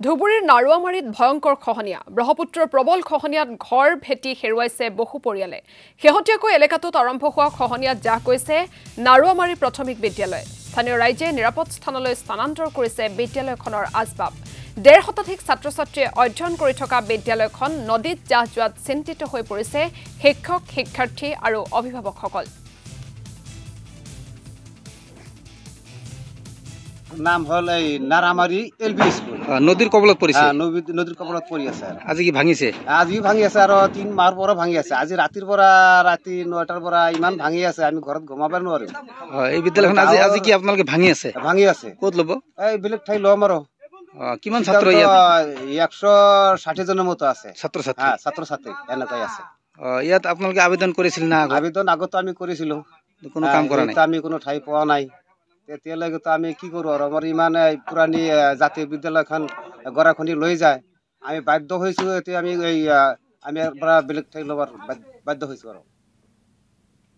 ধুবুৰীৰ নাৰুৱামাৰীত ভয়ংকৰ খহনীয়া ব্ৰহ্মপুত্ৰৰ প্ৰবল খহনীয়াত ঘৰ ভেটি হেৰুৱাইছে বহু পৰিয়ালে শেহতীয়াকৈ এলেকাটোত আৰম্ভ হোৱা খহনীয়াত জাহ গৈছে নাৰুৱামাৰী প্ৰাথমিক বিদ্যালয় স্থানীয় ৰাইজে নিৰাপদ স্থানলৈ স্থানান্তৰ কৰিছে বিদ্যালয়খনৰ আজবাব ১.৫ শতাধিক ছাত্ৰ-ছাত্ৰীয়ে অধ্যয়ন কৰি থকা বিদ্যালয়খন নদীত জাহ যোৱাত চিন্তিত হৈ পৰিছে শিক্ষক শিক্ষাৰ্থী আৰু অভিভাৱকসকল নাম হল এই নাৰামাৰি এলপি স্কুল নদীৰ কবলত পৰিছে নদীৰ কবলত পৰি আছে আজি কি ভাঙিছে আজি ভাঙি আছে আৰু ৩ মাহৰ পৰা ভাঙি আছে আজি ৰাতিৰ পৰা ৰাতি ৯টাৰ পৰা ইমান ভাঙি আছে আমি ঘৰত ঘুমাব নোৱাৰো এই বিদ্যালয়খন আজি কি আপোনালোকে ভাঙি আছে ক'ত ল'ব এই বেলেগ ঠাই ল'ম আৰু কিমান ছাত্ৰ ইয়াত ১৬০ জনৰ মতো আছে ছাত্ৰ-ছাত্ৰী এনেকৈ আছে ইয়াত আপোনালোকে আবেদন কৰিছিল না আবেদন আগত আমি কৰিছিলো কোনো কাম কৰা নাই আমি কোনো ঠাই পোৱা নাই তেতিয়ালৈকে তো আমি কি কৰোঁ আৰু আমাৰ ইমান পুৰণি জাতীয় বিদ্যালয়খন গৰাখনি লৈ যায় আমি বাধ্য হৈছোঁ এতিয়া আমি পৰা বেলেগ ঠাই ল'বৰ বাধ্য হৈছোঁ আৰু